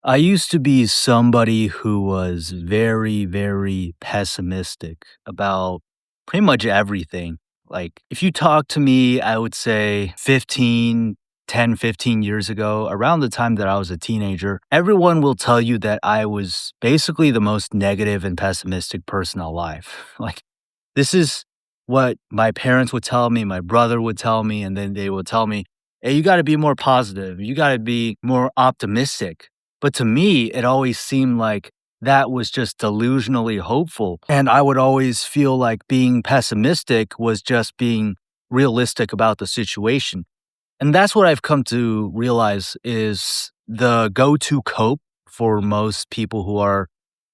I used to be somebody who was very, very pessimistic about pretty much everything. Like, if you talk to me, I would say 15 years ago, around the time that I was a teenager, everyone will tell you that I was basically the most negative and pessimistic person alive. Like, this is what my parents would tell me, my brother would tell me, and then they would tell me, "Hey, you gotta be more positive. You gotta be more optimistic." But to me, it always seemed like that was just delusionally hopeful. And I would always feel like being pessimistic was just being realistic about the situation. And that's what I've come to realize is the go to cope for most people who are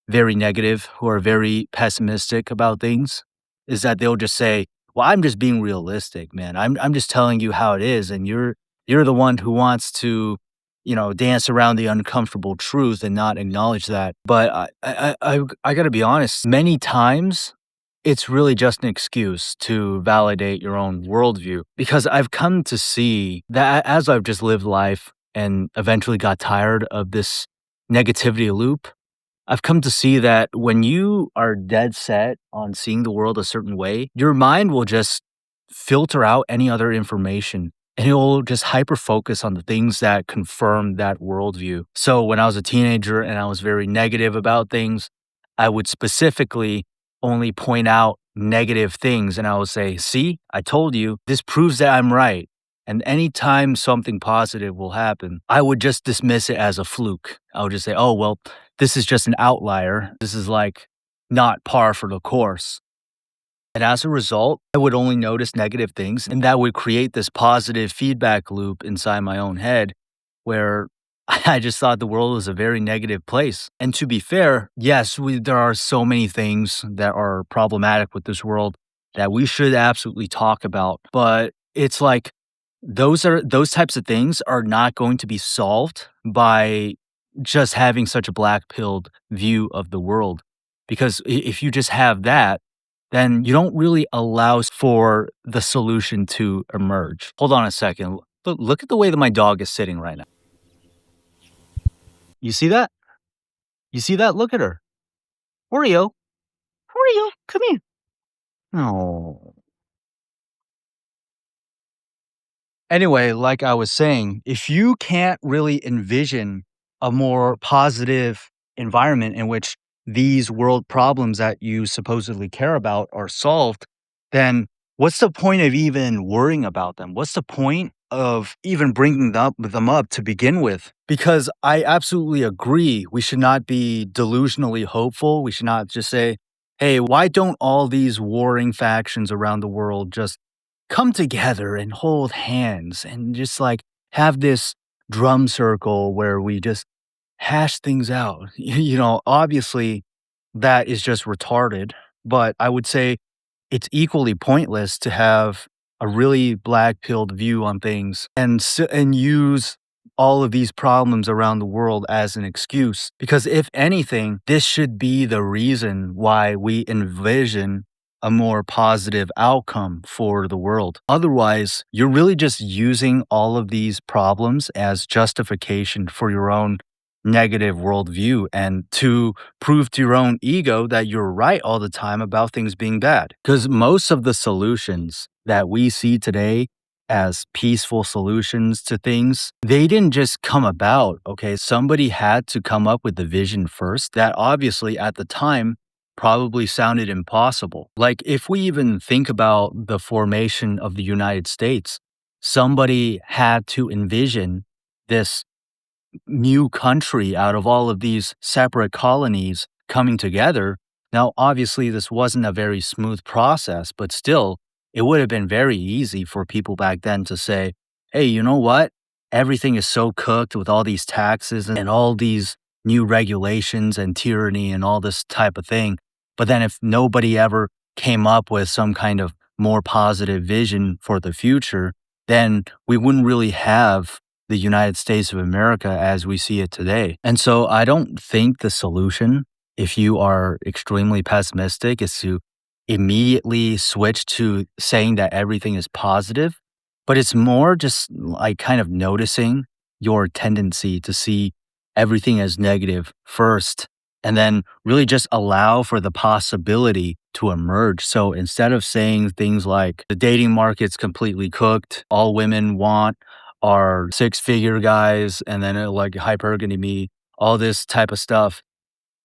very negative, who are very pessimistic about things, is that they'll just say, "Well, I'm just being realistic, man. I'm just telling you how it is, and you're the one who wants to, dance around the uncomfortable truth and not acknowledge that." But I got to be honest. Many times, it's really just an excuse to validate your own worldview because I've come to see that as I've just lived life and eventually got tired of this negativity loop. I've come to see that when you are dead set on seeing the world a certain way, your mind will just filter out any other information and it will just hyper focus on the things that confirm that worldview. So when I was a teenager and I was very negative about things, I would specifically only point out negative things and I would say, "See, I told you, this proves that I'm right." And anytime something positive will happen, I would just dismiss it as a fluke. I would just say, "Oh, well, this is just an outlier. This is like not par for the course." And as a result, I would only notice negative things, and that would create this positive feedback loop inside my own head where I just thought the world was a very negative place. And to be fair, yes, there are so many things that are problematic with this world that we should absolutely talk about. But it's like those types of things are not going to be solved by just having such a black pilled view of the world. Because if you just have that, then you don't really allow for the solution to emerge. Hold on a second. Look at the way that my dog is sitting right now. You see that? You see that? Look at her. Oreo. Oreo, come here. No. Anyway, like I was saying, if you can't really envision a more positive environment in which these world problems that you supposedly care about are solved, then what's the point of even worrying about them? What's the point of even bringing them up to begin with? Because I absolutely agree. We should not be delusionally hopeful. We should not just say, "Hey, why don't all these warring factions around the world just come together and hold hands and just like have this drum circle where we just hash things out." Obviously that is just retarded, but I would say it's equally pointless to have a really black pilled view on things and use all of these problems around the world as an excuse. Because if anything, this should be the reason why we envision a more positive outcome for the world. Otherwise, you're really just using all of these problems as justification for your own negative worldview and to prove to your own ego that you're right all the time about things being bad. Because most of the solutions that we see today as peaceful solutions to things, they didn't just come about. Okay. Somebody had to come up with the vision first that obviously at the time probably sounded impossible. Like if we even think about the formation of the United States, somebody had to envision this new country out of all of these separate colonies coming together. Now, obviously, this wasn't a very smooth process, but still, it would have been very easy for people back then to say, "Hey, you know what? Everything is so cooked with all these taxes and all these new regulations and tyranny and all this type of thing." But then, if nobody ever came up with some kind of more positive vision for the future, then we wouldn't really have the United States of America as we see it today. And so I don't think the solution, if you are extremely pessimistic, is to immediately switch to saying that everything is positive, but it's more just like kind of noticing your tendency to see everything as negative first and then really just allow for the possibility to emerge. So instead of saying things like the dating market's completely cooked, all women want are six-figure guys, and then like hypergamy, all this type of stuff,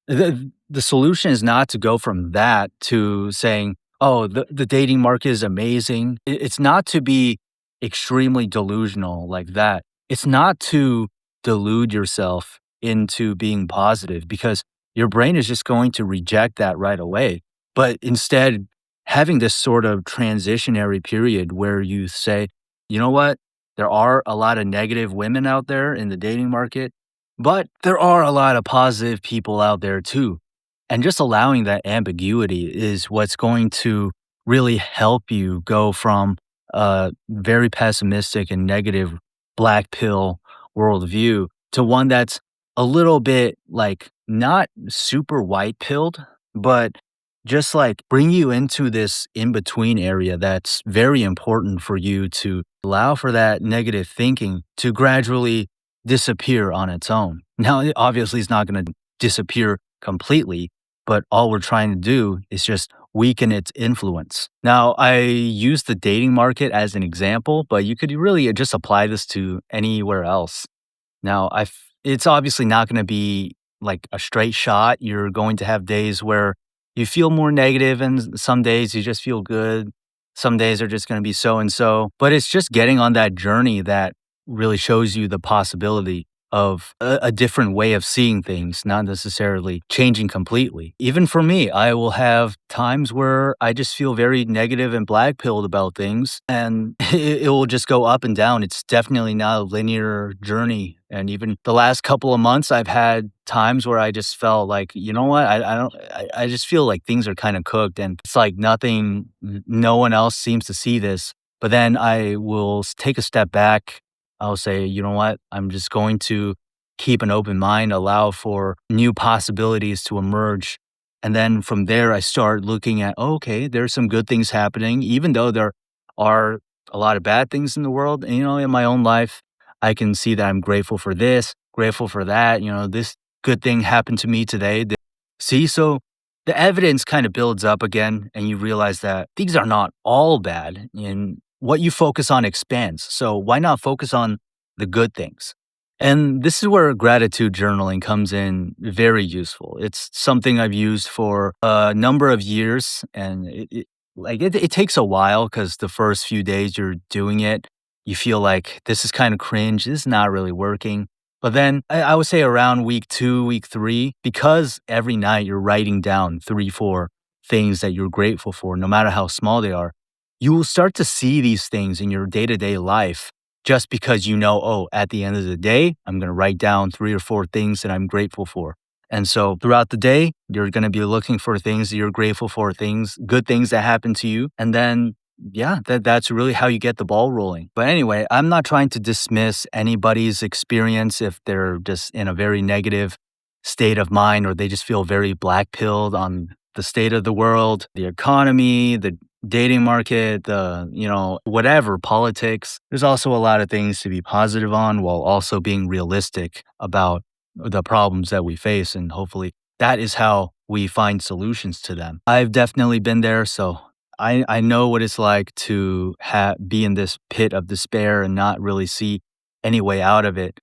the solution is not to go from that to saying, "Oh, the dating market is amazing." It's not to be extremely delusional like that. It's not to delude yourself into being positive because your brain is just going to reject that right away. But instead, having this sort of transitionary period where you say, "You know what? There are a lot of negative women out there in the dating market. But there are a lot of positive people out there too. And just allowing that ambiguity is what's going to really help you go from a very pessimistic and negative black pill worldview to one that's a little bit like not super white pilled, but just like bring you into this in between area that's very important for you to allow for that negative thinking to gradually disappear on its own. Now, it obviously, it's not going to disappear completely, but all we're trying to do is just weaken its influence. Now, I use the dating market as an example, but you could really just apply this to anywhere else. Now, it's obviously not gonna be like a straight shot. You're going to have days where you feel more negative, and some days you just feel good. Some days are just gonna be so and so. But it's just getting on that journey that really shows you the possibility of a different way of seeing things, not necessarily changing completely. Even for me, I will have times where I just feel very negative and black pilled about things, and it will just go up and down. It's definitely not a linear journey. And even the last couple of months, I've had times where I just felt like, you know what, I don't, I just feel like things are kind of cooked, and it's like nothing, no one else seems to see this. But then I will take a step back. I'll say, you know what? I'm just going to keep an open mind, allow for new possibilities to emerge. And then from there, I start looking at, oh, okay, there's some good things happening, even though there are a lot of bad things in the world. And, in my own life, I can see that I'm grateful for this, grateful for that. This good thing happened to me today. See, so the evidence kind of builds up again, and you realize that things are not all bad, and what you focus on expands. So why not focus on the good things? And this is where gratitude journaling comes in very useful. It's something I've used for a number of years, and it takes a while because the first few days you're doing it, you feel like this is kind of cringe. This is not really working. But then I would say around week two, week three, because every night you're writing down three, four things that you're grateful for, no matter how small they are, you will start to see these things in your day to day life just because oh, at the end of the day, I'm going to write down three or four things that I'm grateful for. And so throughout the day, you're going to be looking for things that you're grateful for, things, good things that happen to you. And then, yeah, that's really how you get the ball rolling. But anyway, I'm not trying to dismiss anybody's experience if they're just in a very negative state of mind or they just feel very black pilled on the state of the world, the economy, the dating market, whatever, politics. There's also a lot of things to be positive on while also being realistic about the problems that we face. And hopefully that is how we find solutions to them. I've definitely been there. So I know what it's like to be in this pit of despair and not really see any way out of it.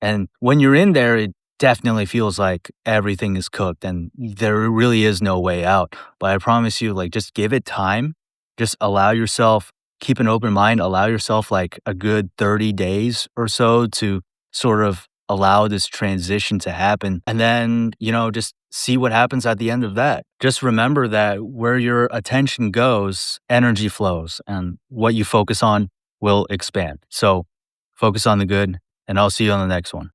And when you're in there, it definitely feels like everything is cooked and there really is no way out. But I promise you, like, just give it time. Just allow yourself, keep an open mind, allow yourself like a good 30 days or so to sort of allow this transition to happen. And then, just see what happens at the end of that. Just remember that where your attention goes, energy flows, and what you focus on will expand. So focus on the good, and I'll see you on the next one.